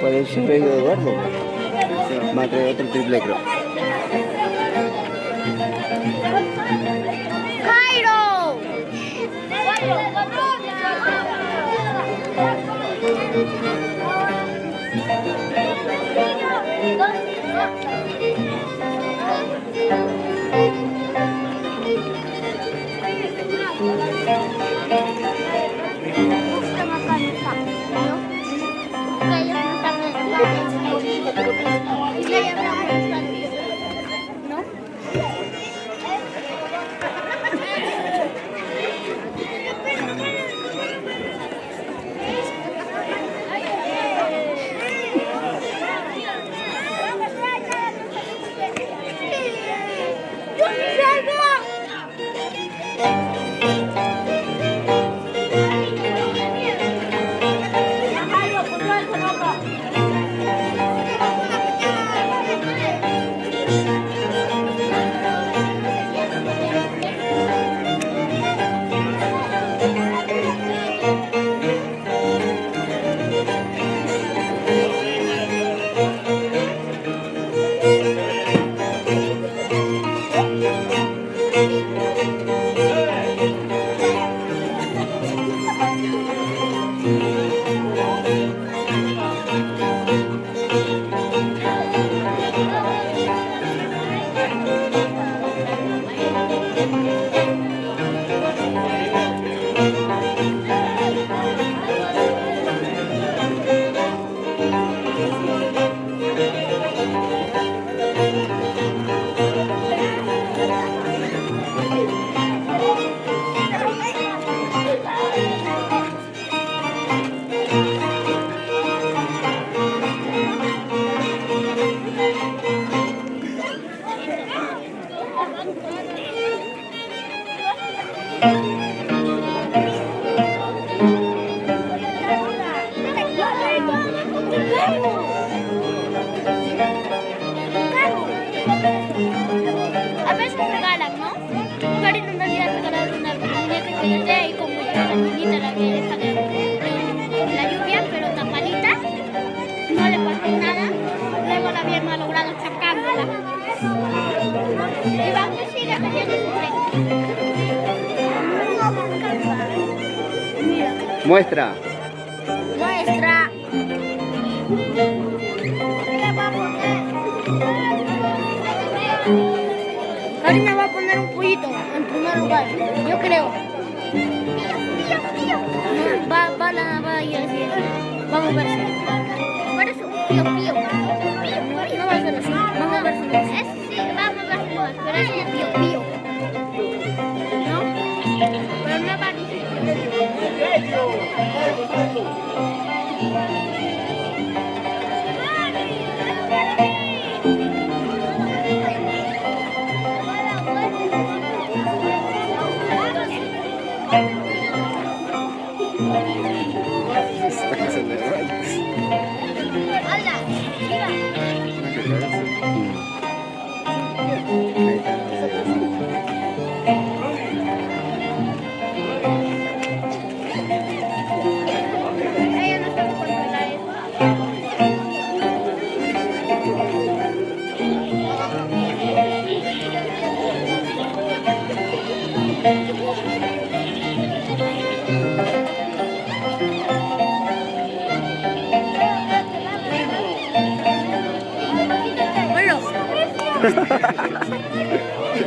Puede ser Eduardo. Va a traer otro triple, creo. ¡Jairo! A veces regalan, ¿no? Karina en realidad regalaron una muñeca que yo sé y como yo la niñita la había dejado en la lluvia, pero tapadita, no le pasó nada. Luego la habían malogrado sacándola. Y vamos a seguir haciendo su Mira. Muestra. Muestra. Karina va a poner un pollito en primer lugar, yo creo. Va a ir así. Vamos a ver si. Parece un pío. No va a ser así. Vamos a ver si es. Sí, vamos a ver si no es, pero es un pío. ¿No? Pero no va a decir.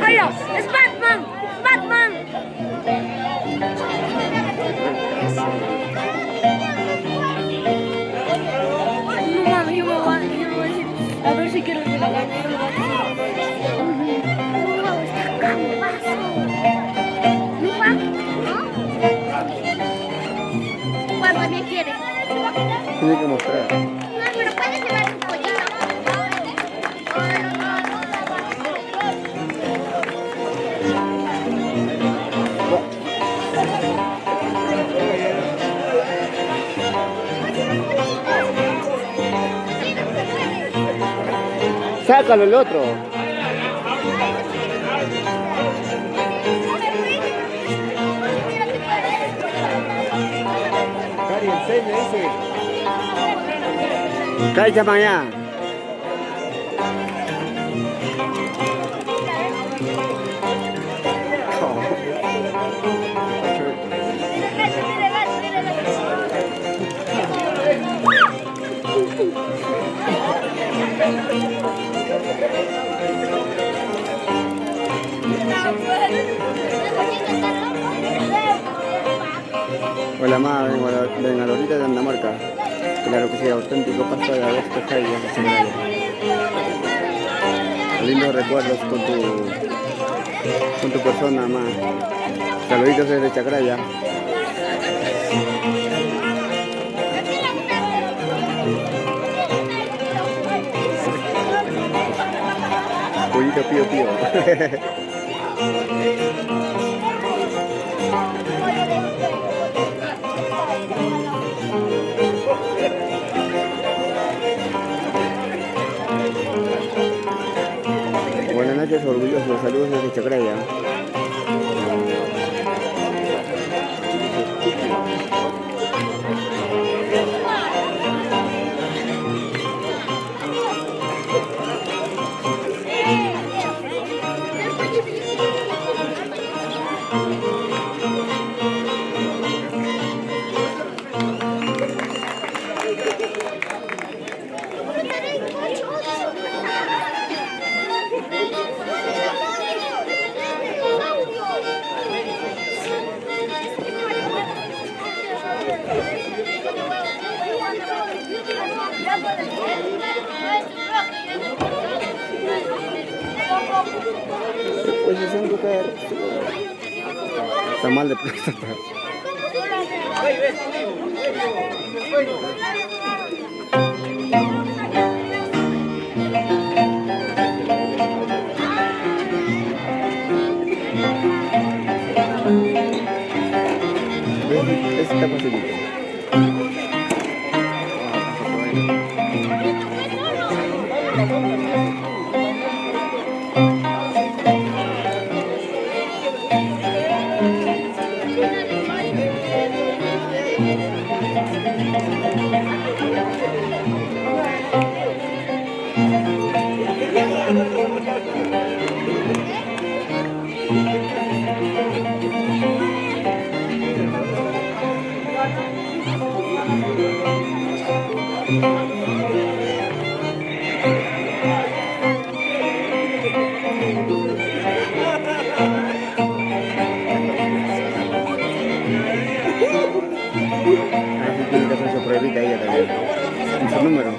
¡Hola! ¡Es Batman! ¡Es Batman! No mames, yo me voy a decir, a ver si quiero regalarme. ¡Wow! ¡Está campazo! ¿Lupa? ¿No? ¿Cuál también quiere? Tiene que mostrar. No, pero puedes llevar un pollito. Sácalo el otro. Cari, enseña ese. Cari, llama allá. Hola ma, vengo a la horita de Andamarca. Claro que sí, auténtico pasto de agosto, Jaime. Lindos recuerdos con tu persona, ma. Saluditos desde Chacraya. Pollito pío pío. Buenas noches, orgullosos. Saludos desde Chacraya. Pues es un lugar. Está mal de próstata. Ese está facilito. Tiene que hacer su pruebita ella también. En su número.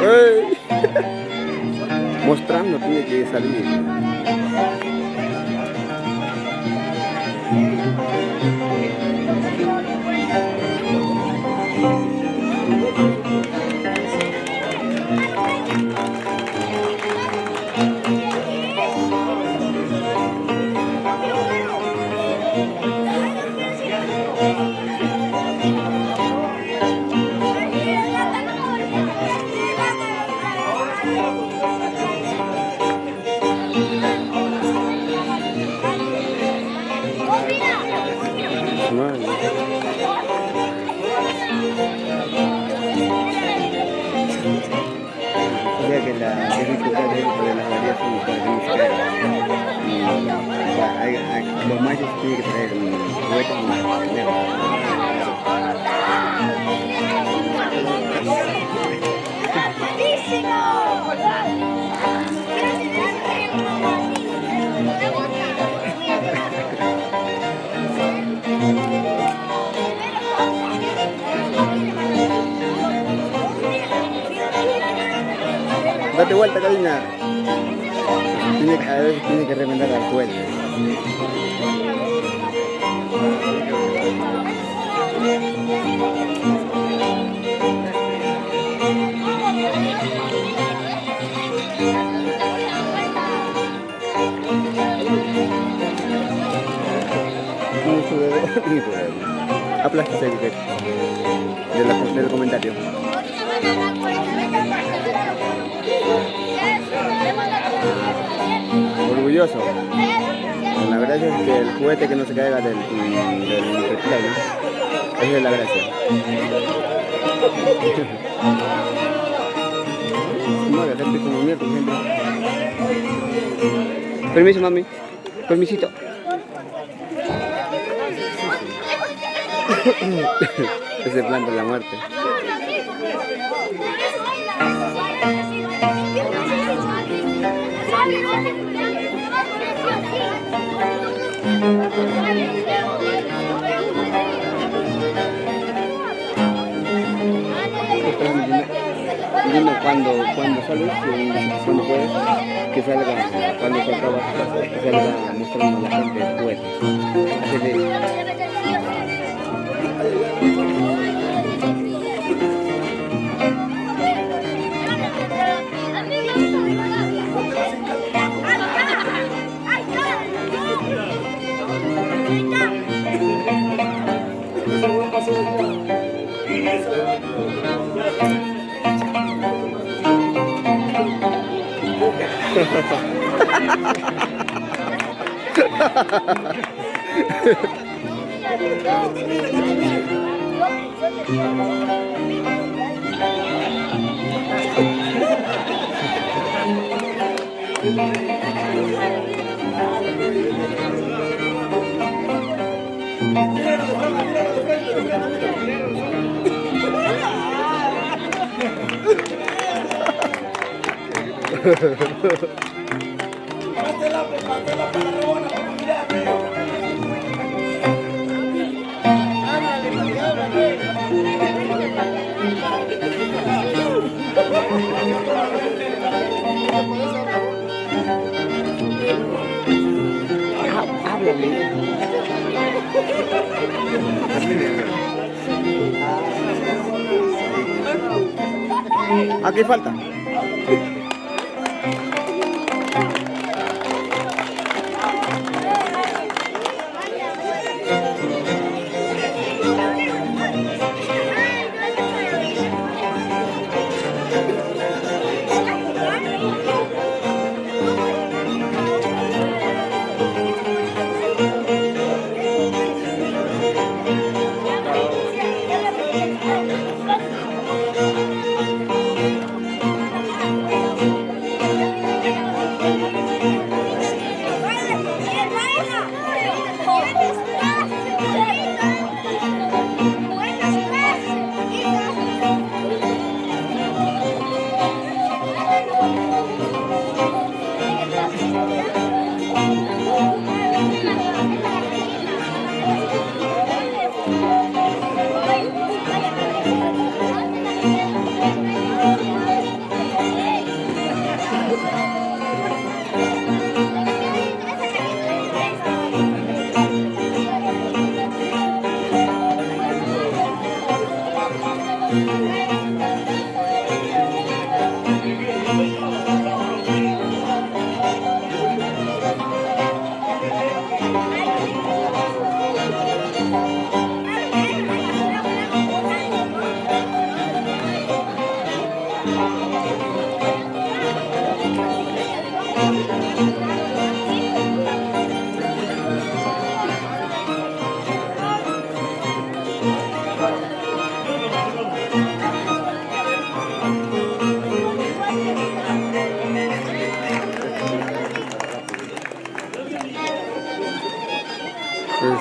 ¡Ey! Mostrando tiene que salir. Ya que la dificultad dentro de las variedades son los machos tienen que traer juguetes más lejos. Date vuelta, Karina. A veces tiene que remendar al juguete. Aplastas el del comentario. Orgulloso. La gracia es que el juguete que no se caiga del replay, ¿no? Esa es la gracia. No, la gente como mierda, por ejemplo. Permiso, mami. Permisito. Ese plan de la muerte. Dime cuando sales, cuando puedes, que salga, cuando se acaba, que salga mostrando a la gente el juguete. Aquí falta.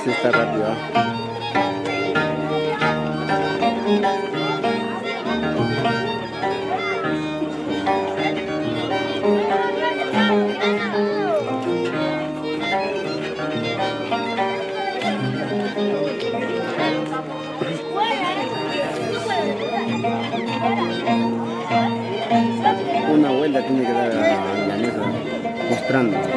Sí está rápido. Una vuelta tiene que dar a la mesa. mostrando.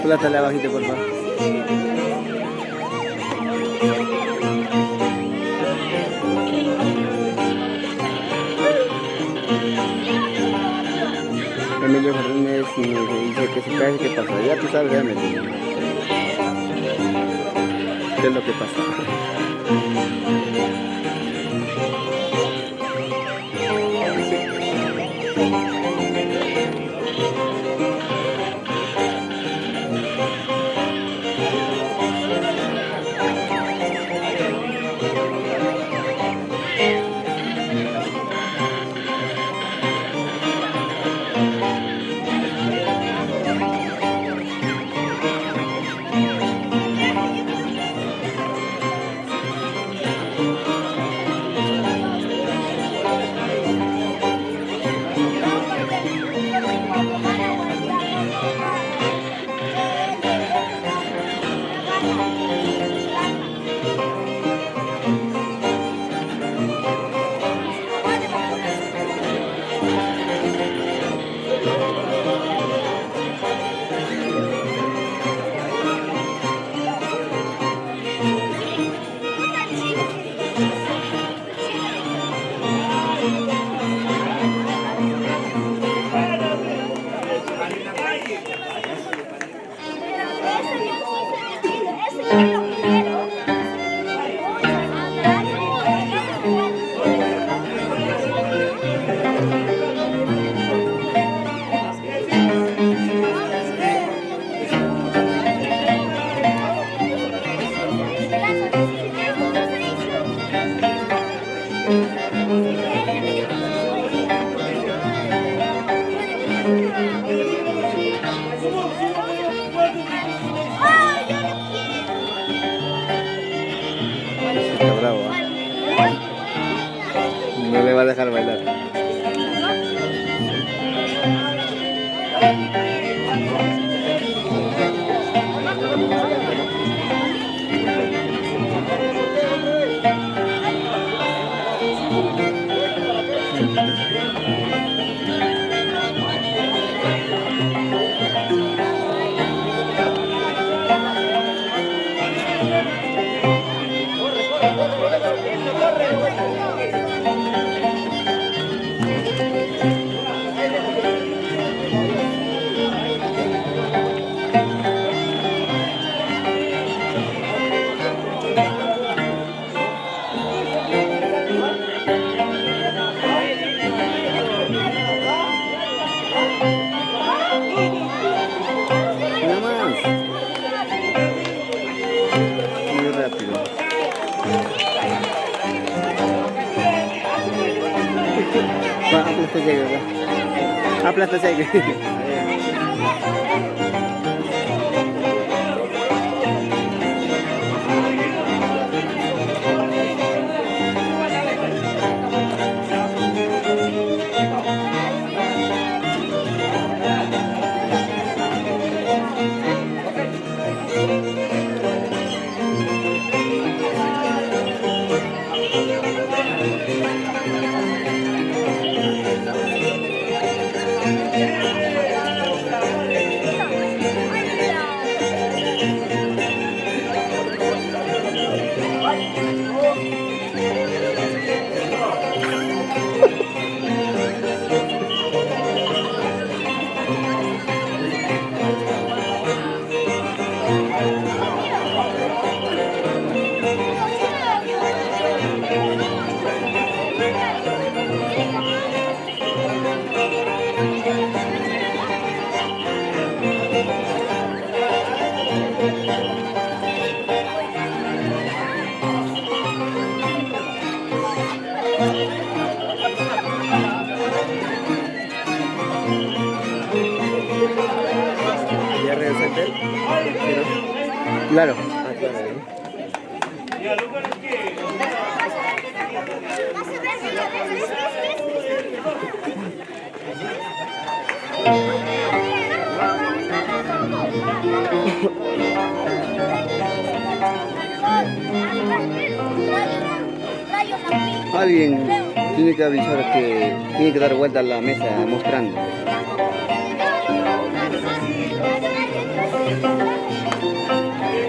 Aplátale abajito, por favor. Emilio Fernández dice que se cae, ¿qué pasa? Ya tú sabes, Emilio. ¿Qué es lo que pasa? Está bravo, ¿eh? No le va a dejar bailar. Aplasta saja. hotel? ¿Sí, no? Claro. Ah, claro. Alguien tiene que avisar que tiene que dar vuelta a la mesa mostrando.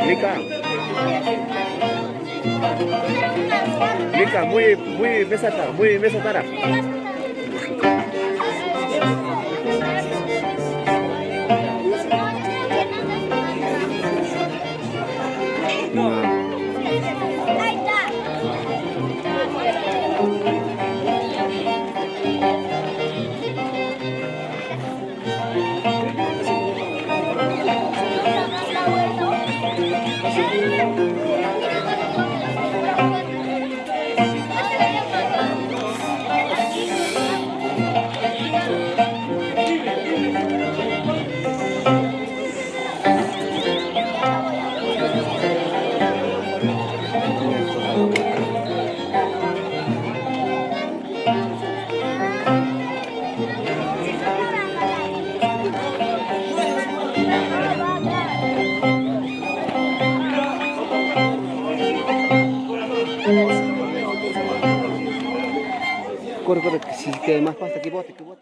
Mika, muy mesa tara. Corre, corre, si queda más pasta que bote, que bote.